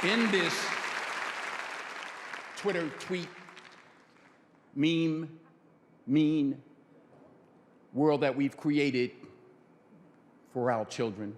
In this Twitter tweet, meme, mean world that we've created for our children,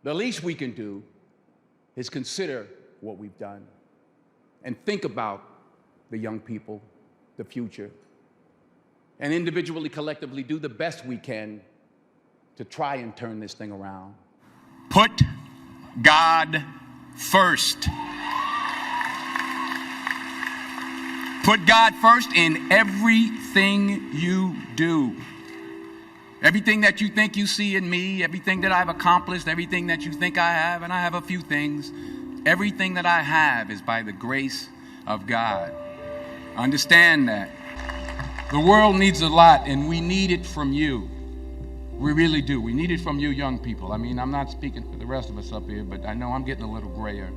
the least we can do is consider what we've done and think about the young people, the future, and individually, collectively do the best we can to try and turn this thing around. Put God first. Put God first in everything you do. Everything that you think you see in me, everything that I've accomplished, everything that you think I have, and I have a few things, everything that I have is by the grace of God. Understand that. The world needs a lot, and we need it from you. We really do. We need it from you young people. I mean, I'm not speaking for the rest of us up here, but I know I'm getting a little grayer.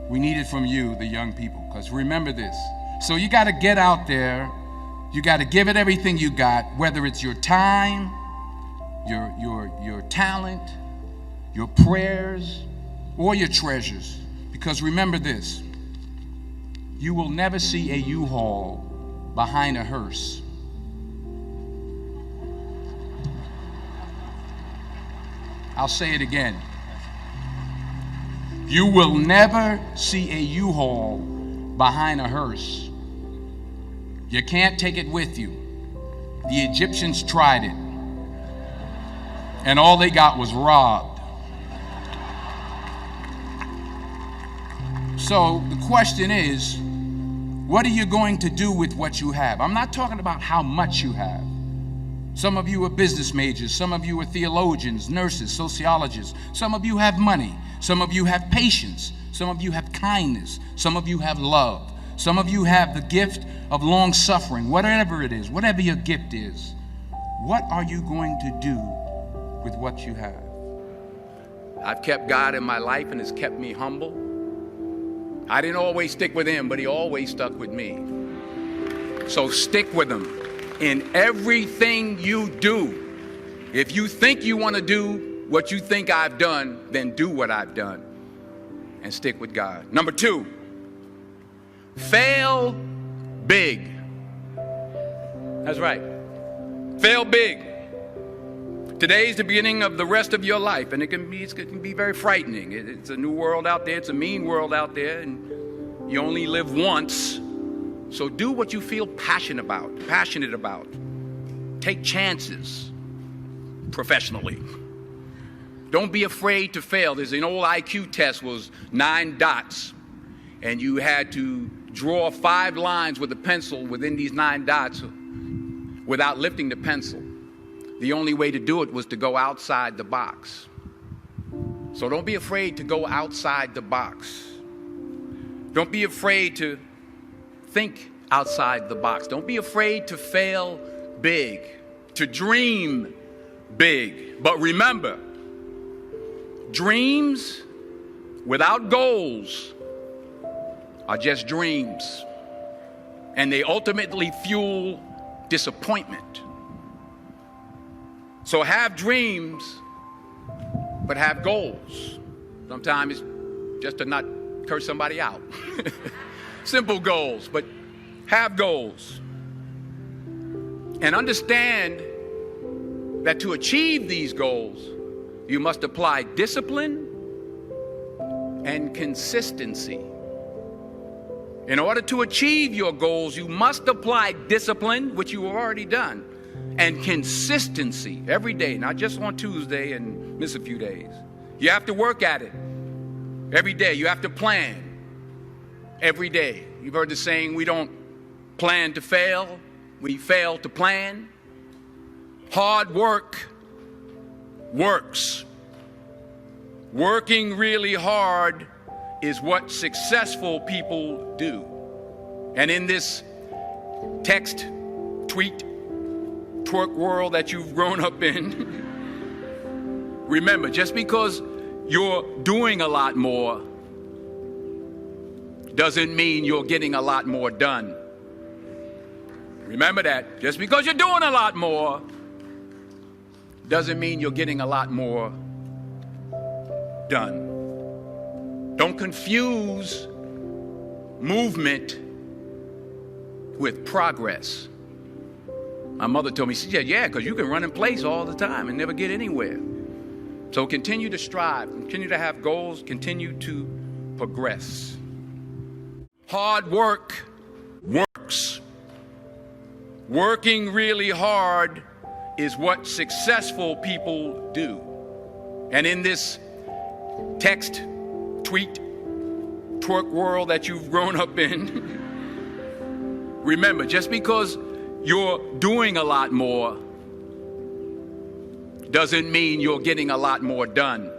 We need it from you, the young people, because remember this. So you got to get out there. You got to give it everything you got, whether it's your time, your talent, your prayers, or your treasures. Because remember this, you will never see a U-Haul behind a hearse. I'll say it again. You will never see a U-Haul behind a hearse. You can't take it with you. The Egyptians tried it, and all they got was robbed. So the question is, what are you going to do with what you have? I'm not talking about how much you have. Some of you are business majors, some of you are theologians, nurses, sociologists. Some of you have money, some of you have patience, some of you have kindness, some of you have love. Some of you have the gift of long suffering, whatever it is, whatever your gift is. What are you going to do with what you have? I've kept God in my life and it's kept me humble. I didn't always stick with him, but he always stuck with me. So stick with him in everything you do. If you think you want to do what you think I've done, then do what I've done and stick with God. Number 2, fail big. That's right. Fail big. Today's the beginning of the rest of your life, and it can be very frightening. It's a new world out there. It's a mean world out there, and you only live once. So do what you feel passionate about. Take chances professionally. Don't be afraid to fail. There's an old IQ test, was 9 dots, and you had to draw 5 lines with a pencil within these 9 dots without lifting the pencil. The only way to do it was to go outside the box. So don't be afraid to go outside the box. Don't be afraid to think outside the box. Don't be afraid to fail big, to dream big. But remember, dreams without goals are just dreams, and they ultimately fuel disappointment. So have dreams, but have goals. Sometimes it's just to not curse somebody out. Simple goals, but have goals. And understand that to achieve these goals, you must apply discipline and consistency. In order to achieve your goals, you must apply discipline, which you have already done, and consistency every day, not just on Tuesday and miss a few days. You have to work at it every day. You have to plan every day. You've heard the saying, we don't plan to fail, we fail to plan. Hard work works. Working really hard is what successful people do. And in this text, tweet, twerk world that you've grown up in, remember, just because you're doing a lot more doesn't mean you're getting a lot more done. Remember that. Just because you're doing a lot more doesn't mean you're getting a lot more done. Don't confuse movement with progress. My mother told me, she said, yeah, because you can run in place all the time and never get anywhere. So continue to strive, continue to have goals, continue to progress. Hard work works. Working really hard is what successful people do. And in this text, tweet, twerk world that you've grown up in, remember, just because you're doing a lot more doesn't mean you're getting a lot more done.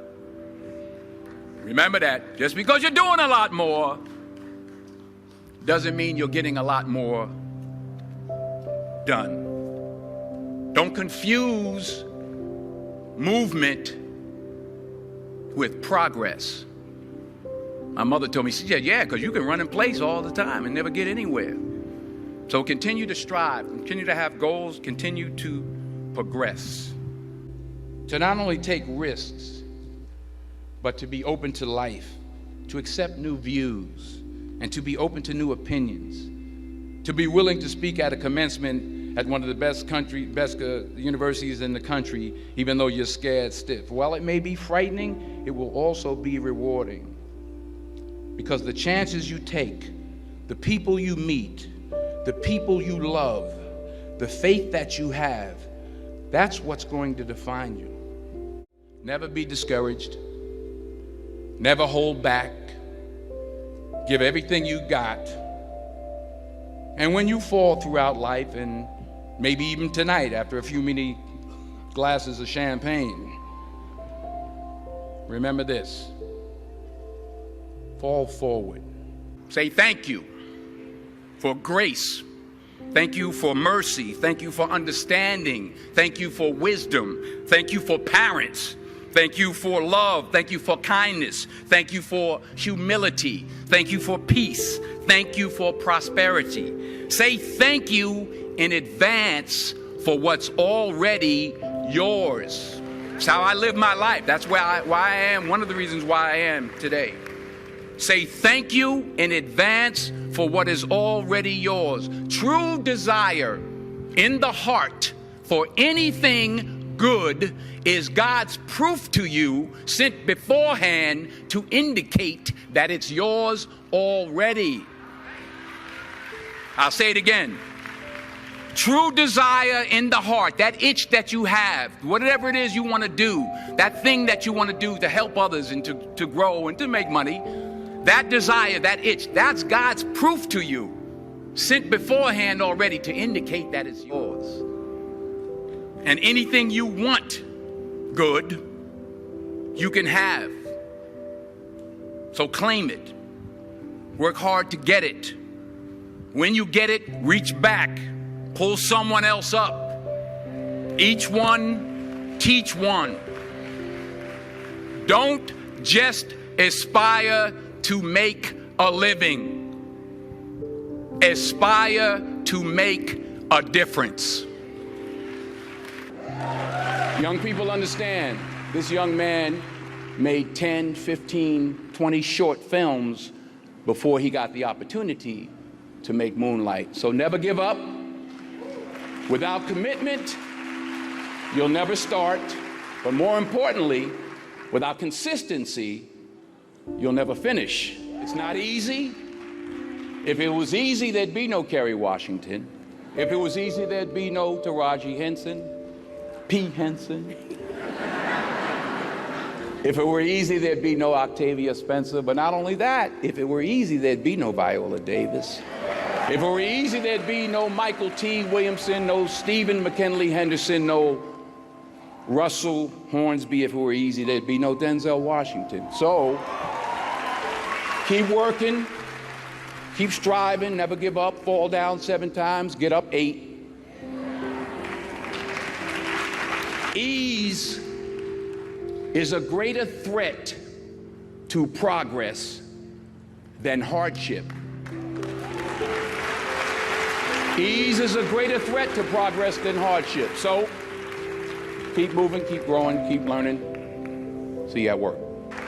Remember that. Just because you're doing a lot more doesn't mean you're getting a lot more done. Don't confuse movement with progress. My mother told me, she said, yeah, because you can run in place all the time and never get anywhere. So continue to strive, continue to have goals, continue to progress. To not only take risks, but to be open to life, to accept new views, and to be open to new opinions, to be willing to speak at a commencement at one of the best universities in the country, even though you're scared stiff. While it may be frightening, it will also be rewarding. Because the chances you take, the people you meet, the people you love, the faith that you have, that's what's going to define you. Never be discouraged. Never hold back. Give everything you got. And when you fall throughout life, and maybe even tonight after a few many glasses of champagne, remember this: fall forward. Say thank you for grace. Thank you for mercy. Thank you for understanding. Thank you for wisdom. Thank you for parents. Thank you for love. Thank you for kindness. Thank you for humility. Thank you for peace. Thank you for prosperity. Say thank you in advance for what's already yours. It's how I live my life. That's why I am, one of the reasons why I am today. Say thank you in advance for what is already yours. True desire in the heart for anything good is God's proof to you, sent beforehand to indicate that it's yours already. I'll say it again. True desire in the heart, that itch that you have, whatever it is you want to do, that thing that you want to do to help others and to grow and to make money, that desire, that itch, that's God's proof to you, sent beforehand already to indicate that it's yours. And anything you want good, you can have. So claim it. Work hard to get it. When you get it, reach back. Pull someone else up. Each one, teach one. Don't just aspire to make a living. Aspire to make a difference. Young people understand, this young man made 10, 15, 20 short films before he got the opportunity to make Moonlight. So never give up. Without commitment, you'll never start. But more importantly, without consistency, you'll never finish. It's not easy. If it was easy, there'd be no Kerry Washington. If it was easy, there'd be no Taraji Henson, P. Henson. If it were easy, there'd be no Octavia Spencer. But not only that, if it were easy, there'd be no Viola Davis. If it were easy, there'd be no Michael T. Williamson, no Stephen McKinley Henderson, no Russell Hornsby. If it were easy, there'd be no Denzel Washington. So keep working, keep striving, never give up, fall down 7 times, get up 8. Ease is a greater threat to progress than hardship. Ease is a greater threat to progress than hardship. So keep moving, keep growing, keep learning. See you at work.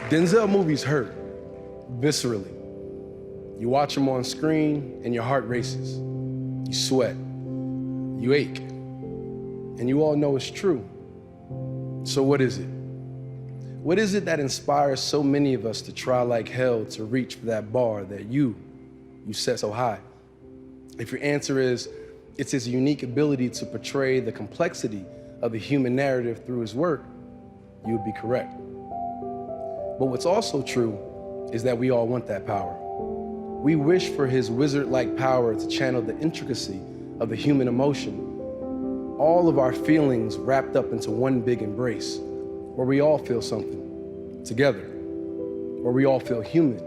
Denzel movies hurt, viscerally. You watch them on screen and your heart races. You sweat, you ache, and you all know it's true. So what is it? What is it that inspires so many of us to try like hell to reach for that bar that you set so high? If your answer is, it's his unique ability to portray the complexity of the human narrative through his work, you would be correct. But what's also true is that we all want that power. We wish for his wizard-like power to channel the intricacy of the human emotion, all of our feelings wrapped up into one big embrace, where we all feel something together, where we all feel human.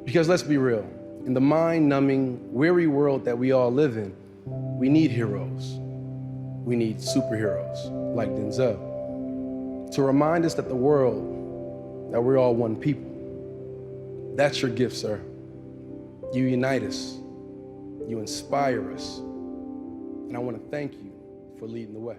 Because let's be real, in the mind-numbing, weary world that we all live in, we need heroes. We need superheroes like Denzel to remind us that the world, that we're all one people. That's your gift, sir. You unite us, you inspire us, and I want to thank you for leading the way.